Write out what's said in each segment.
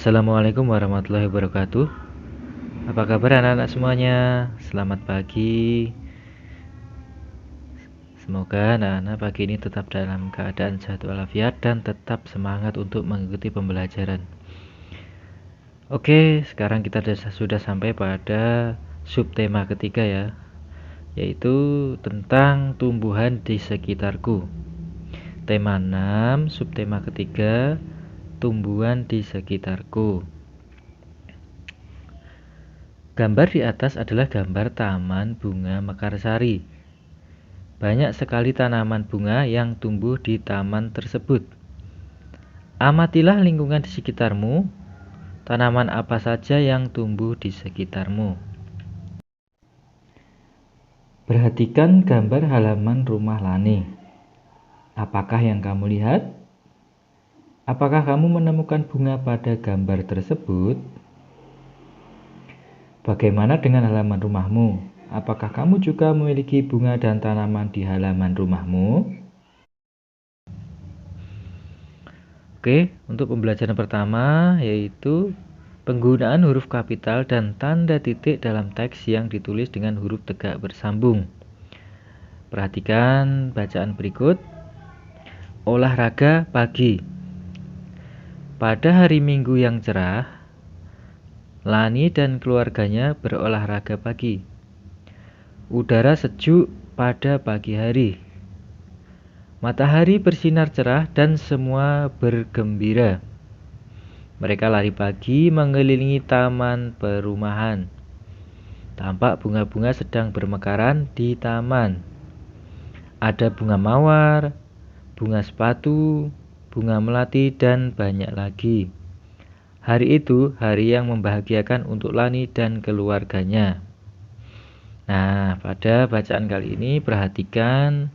Assalamualaikum warahmatullahi wabarakatuh. Apa kabar anak-anak semuanya? Selamat pagi. Semoga anak-anak pagi ini tetap dalam keadaan sehat walafiat dan tetap semangat untuk mengikuti pembelajaran. Oke, sekarang kita sudah sampai pada subtema ketiga ya, yaitu tentang tumbuhan di sekitarku. Tema 6, subtema ketiga, tumbuhan di sekitarku. Gambar di atas adalah gambar taman bunga Mekarsari. Banyak sekali tanaman bunga yang tumbuh di taman tersebut. Amatilah lingkungan di sekitarmu. Tanaman apa saja yang tumbuh di sekitarmu? Perhatikan gambar halaman rumah Lani. Apakah yang kamu lihat? Apakah kamu menemukan bunga pada gambar tersebut? Bagaimana dengan halaman rumahmu? Apakah kamu juga memiliki bunga dan tanaman di halaman rumahmu? Oke, untuk pembelajaran pertama yaitu penggunaan huruf kapital dan tanda titik dalam teks yang ditulis dengan huruf tegak bersambung. Perhatikan bacaan berikut. Olahraga pagi. Pada hari Minggu yang cerah, Lani dan keluarganya berolahraga pagi. Udara sejuk pada pagi hari. Matahari bersinar cerah dan semua bergembira. Mereka lari pagi mengelilingi taman perumahan. Tampak bunga-bunga sedang bermekaran di taman. Ada bunga mawar, bunga sepatu, bunga melati, dan banyak lagi. Hari itu hari yang membahagiakan untuk Lani dan keluarganya. Nah, pada bacaan kali ini perhatikan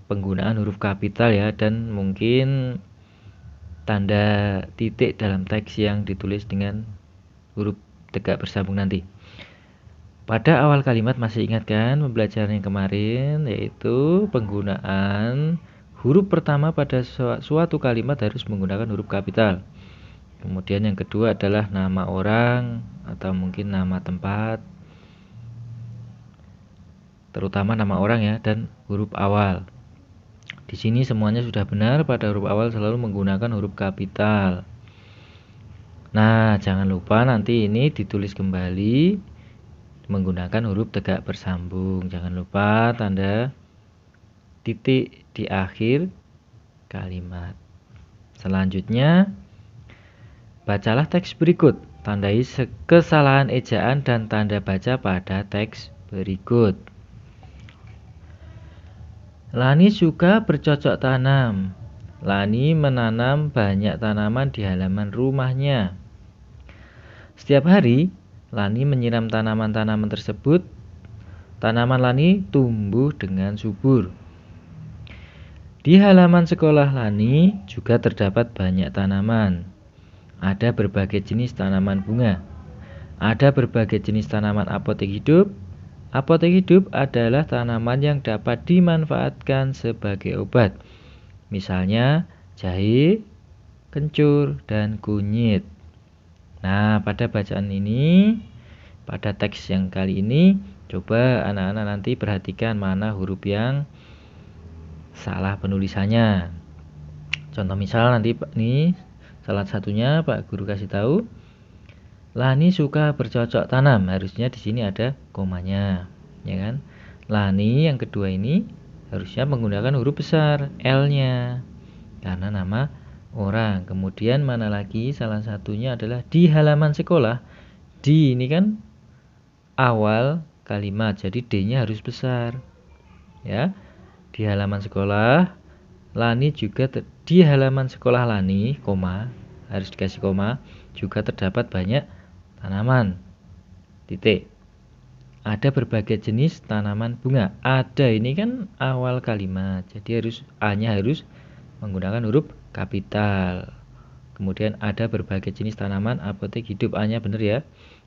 penggunaan huruf kapital ya, dan mungkin tanda titik dalam teks yang ditulis dengan huruf tegak bersambung nanti. Pada awal kalimat masih ingat kan pembelajaran yang kemarin, yaitu penggunaan huruf pertama pada suatu kalimat harus menggunakan huruf kapital. Kemudian yang kedua adalah nama orang atau mungkin nama tempat, terutama nama orang ya, dan huruf awal. Di sini semuanya sudah benar, pada huruf awal selalu menggunakan huruf kapital. Nah, jangan lupa nanti ini ditulis kembali menggunakan huruf tegak bersambung. Jangan lupa tanda titik di akhir kalimat. Selanjutnya, bacalah teks berikut. Tandai kesalahan ejaan dan tanda baca pada teks berikut. Lani suka bercocok tanam. Lani menanam banyak tanaman di halaman rumahnya. Setiap hari, Lani menyiram tanaman-tanaman tersebut. Tanaman Lani tumbuh dengan subur. Di halaman sekolah Lani juga terdapat banyak tanaman. Ada berbagai jenis tanaman bunga. Ada berbagai jenis tanaman apotek hidup. Apotek hidup adalah tanaman yang dapat dimanfaatkan sebagai obat. Misalnya jahe, kencur, dan kunyit. Nah, pada bacaan ini, pada teks yang kali ini, coba anak-anak nanti perhatikan mana huruf yang salah penulisannya. Contoh misal nanti nih, salah satunya Pak Guru kasih tahu, Lani suka bercocok tanam. Harusnya di sini ada komanya, ya kan? Lani yang kedua ini harusnya menggunakan huruf besar L-nya karena nama orang. Kemudian mana lagi? Salah satunya adalah di halaman sekolah. Di ini kan awal kalimat, jadi D-nya harus besar. Ya. Di halaman sekolah Lani juga di halaman sekolah Lani, koma, harus dikasih koma, juga terdapat banyak tanaman. Titik. Ada berbagai jenis tanaman bunga. Ada ini kan awal kalimat, jadi A-nya harus menggunakan huruf kapital. Kemudian ada berbagai jenis tanaman apotek hidup, A-nya benar ya.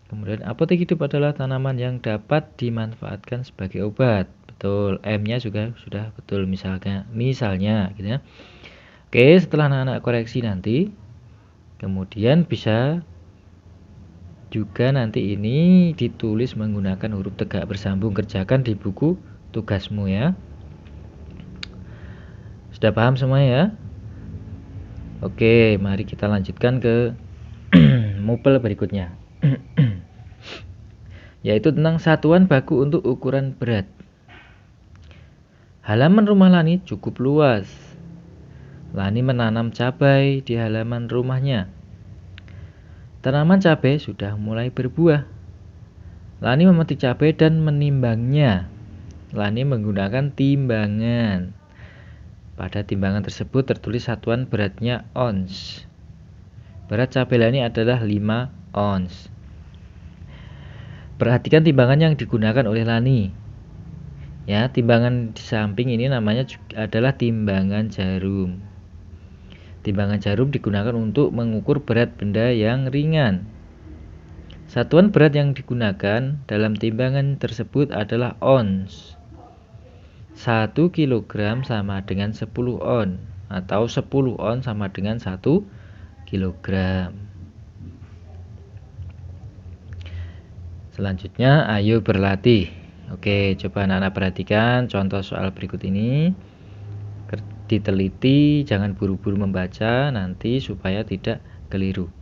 Kemudian apotek hidup adalah tanaman yang dapat dimanfaatkan sebagai obat. Betul. M-nya juga sudah betul misalnya gitu ya. Oke, setelah anak-anak koreksi nanti, kemudian bisa Juga nanti ini ditulis menggunakan huruf tegak bersambung. Kerjakan di buku tugasmu ya. Sudah paham semua ya? Oke, mari kita lanjutkan ke mupel berikutnya. Yaitu tentang satuan baku untuk ukuran berat. Halaman rumah Lani cukup luas. Lani menanam cabai di halaman rumahnya. Tanaman cabai sudah mulai berbuah. Lani memetik cabai dan menimbangnya. Lani menggunakan timbangan. Pada timbangan tersebut tertulis satuan beratnya ons. Berat cabai Lani adalah 5 ons. Perhatikan timbangan yang digunakan oleh Lani. Ya, timbangan di samping ini namanya adalah timbangan jarum. Timbangan jarum digunakan untuk mengukur berat benda yang ringan. Satuan berat yang digunakan dalam timbangan tersebut adalah ons. 1 kg sama dengan 10 on, atau 10 on sama dengan 1 kg. Selanjutnya, ayo berlatih. Oke, coba anak-anak perhatikan contoh soal berikut ini. Diteliti, jangan buru-buru membaca nanti supaya tidak keliru.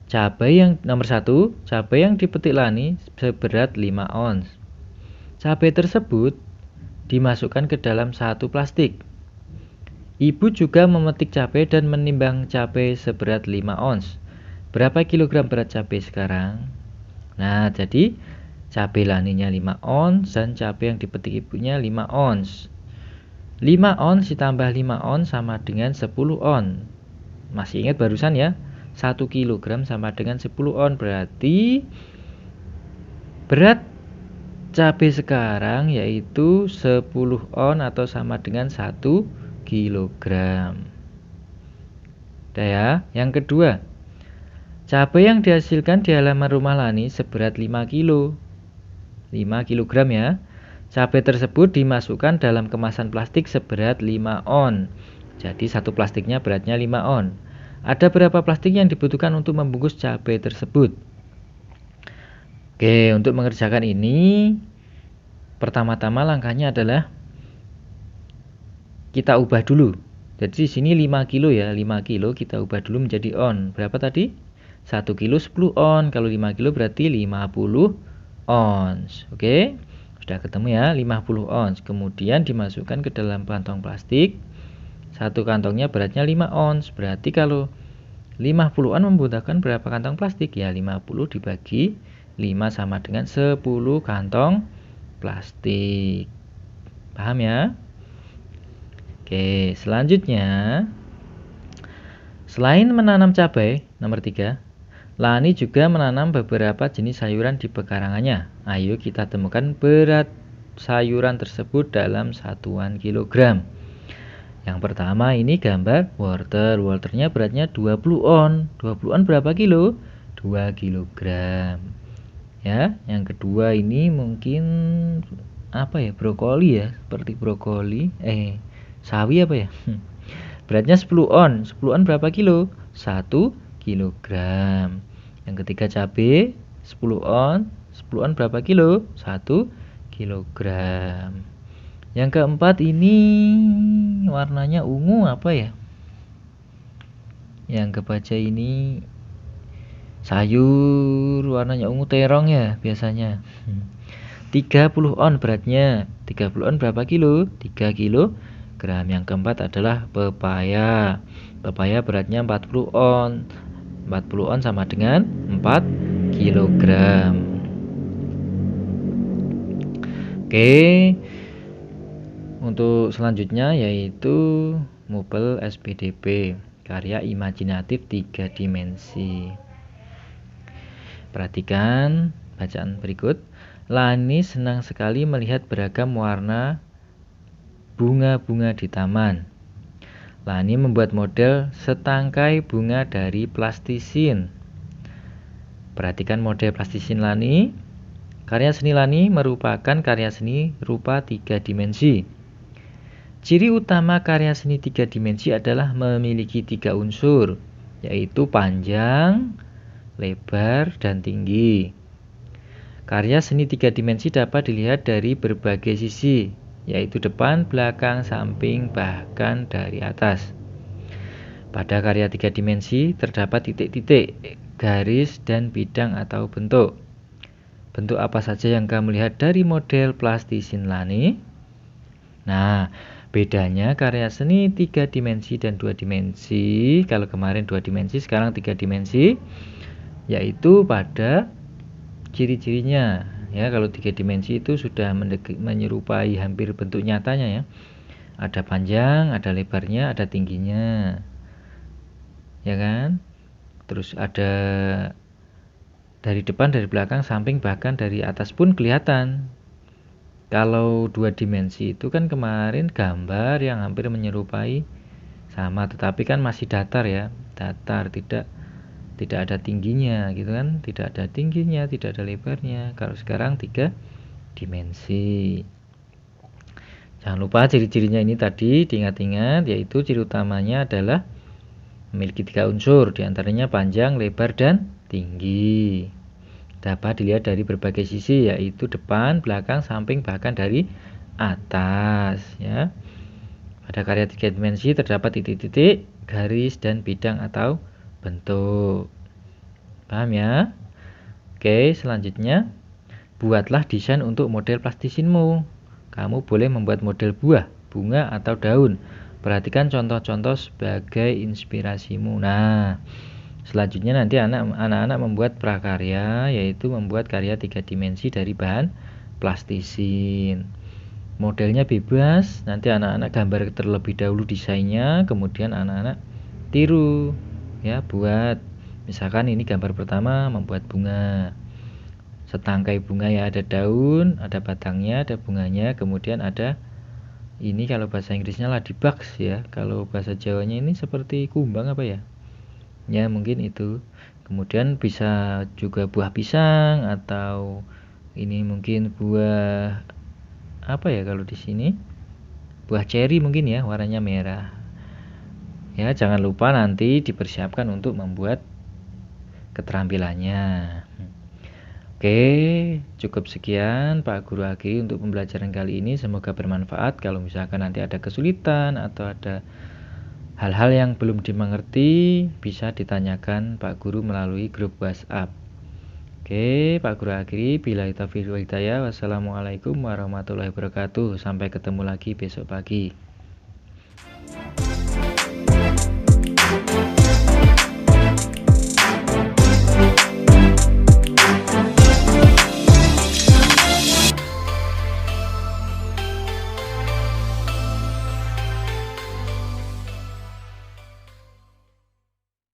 Cabai yang nomor 1, cabai yang dipetik Lani seberat 5 ons. Cabai tersebut dimasukkan ke dalam satu plastik. Ibu juga memetik cabai dan menimbang cabai seberat 5 ons. Berapa kilogram berat cabai sekarang? Nah, jadi cabai Laninya 5 ons dan cabai yang dipetik ibunya 5 ons. 5 ons ditambah 5 ons sama dengan 10 on. Masih ingat barusan ya? 1 kg sama dengan 10 on. Berarti berat cabai sekarang yaitu 10 on atau sama dengan 1 kg. Udah ya? Yang kedua, cabai yang dihasilkan di halaman rumah Lani seberat 5 kg. 5 kg ya. Cabai tersebut dimasukkan dalam kemasan plastik seberat 5 on. Jadi satu plastiknya beratnya 5 on. Ada berapa plastik yang dibutuhkan untuk membungkus cabai tersebut? Oke, untuk mengerjakan ini pertama-tama langkahnya adalah kita ubah dulu. Jadi di sini 5 kilo ya, 5 kilo kita ubah dulu menjadi on. Berapa tadi? 1 kilo 10 on. Kalau 5 kilo berarti 50 ons. Oke, sudah ketemu ya, 50 ons. Kemudian dimasukkan ke dalam kantong plastik. Satu kantongnya beratnya 5 ons. Berarti kalau 50 on membutuhkan berapa kantong plastik? Ya, 50 dibagi 5 sama dengan 10 kantong plastik. Paham ya? Oke, selanjutnya, selain menanam cabai, nomor 3, Lani juga menanam beberapa jenis sayuran di pekarangannya. Ayo kita temukan berat sayuran tersebut dalam satuan kilogram. Yang pertama ini gambar wortel. Wortelnya beratnya 20 on. 20 on berapa kilo? 2 kilogram. Ya, yang kedua ini mungkin apa ya? Brokoli ya, seperti brokoli. Sawi apa ya? Beratnya 10 on. 10 on berapa kilo? 1 kilogram. Yang ketiga cabai 10 on. 10 on berapa kilo? 1 kilogram. Yang keempat ini warnanya ungu apa ya? Yang kebaca ini sayur warnanya ungu terong ya biasanya. 30 on beratnya. 30 on berapa kilo? 3 kilogram. Yang keempat adalah pepaya. Pepaya beratnya 40 on. 40 on sama dengan 4 kilogram. Oke. Untuk selanjutnya yaitu mupel SPDP, karya imajinatif 3 dimensi. Perhatikan bacaan berikut. Lani senang sekali melihat beragam warna bunga-bunga di taman. Lani membuat model setangkai bunga dari plastisin. Perhatikan model plastisin Lani. Karya seni Lani merupakan karya seni rupa 3 dimensi. Ciri utama karya seni 3 dimensi adalah memiliki 3 unsur, yaitu panjang, lebar, dan tinggi. Karya seni 3 dimensi dapat dilihat dari berbagai sisi, yaitu depan, belakang, samping, bahkan dari atas. Pada karya 3 dimensi terdapat titik-titik, garis, dan bidang atau bentuk. Bentuk apa saja yang kamu lihat dari model plastisin Lani? Nah, bedanya karya seni 3 dimensi dan 2 dimensi, kalau kemarin 2 dimensi, sekarang 3 dimensi, yaitu pada ciri-cirinya. Ya, kalau 3 dimensi itu sudah menyerupai hampir bentuk nyatanya ya. Ada panjang, ada lebarnya, ada tingginya. Ya kan? Terus ada dari depan, dari belakang, samping, bahkan dari atas pun kelihatan. Kalau 2 dimensi itu kan kemarin gambar yang hampir menyerupai sama, tetapi kan masih datar ya. Datar, tidak ada tingginya gitu kan, tidak ada tingginya, tidak ada lebarnya. Kalau sekarang 3 dimensi. Jangan lupa ciri-cirinya ini tadi diingat-ingat, yaitu ciri utamanya adalah memiliki 3 unsur, diantaranya panjang, lebar, dan tinggi. Dapat dilihat dari berbagai sisi, yaitu depan, belakang, samping, bahkan dari atas ya. Pada karya 3 dimensi terdapat titik-titik, garis, dan bidang atau bentuk. Paham ya? Oke, selanjutnya buatlah desain untuk model plastisinmu. Kamu boleh membuat model buah, bunga, atau daun. Perhatikan contoh-contoh sebagai inspirasimu. Nah, selanjutnya nanti anak-anak membuat prakarya, yaitu membuat karya 3 dimensi dari bahan plastisin. Modelnya bebas, nanti anak-anak gambar terlebih dahulu desainnya, kemudian anak-anak tiru ya, buat. Misalkan ini gambar pertama membuat bunga, setangkai bunga ya, ada daun, ada batangnya, ada bunganya, kemudian ada ini kalau bahasa Inggrisnya ladybugs ya, kalau bahasa Jawanya ini seperti kumbang apa ya, ya mungkin itu. Kemudian bisa juga buah pisang, atau ini mungkin buah apa ya, kalau di sini buah ceri mungkin ya, warnanya merah ya. Jangan lupa nanti dipersiapkan untuk membuat keterampilannya. Oke, cukup sekian Pak Guru Agri untuk pembelajaran kali ini. Semoga bermanfaat. Kalau misalkan nanti ada kesulitan atau ada hal-hal yang belum dimengerti, bisa ditanyakan Pak Guru melalui grup WhatsApp. Oke, Pak Guru Agri, billahi taufiq wal hidayah. Wassalamualaikum warahmatullahi wabarakatuh. Sampai ketemu lagi besok pagi.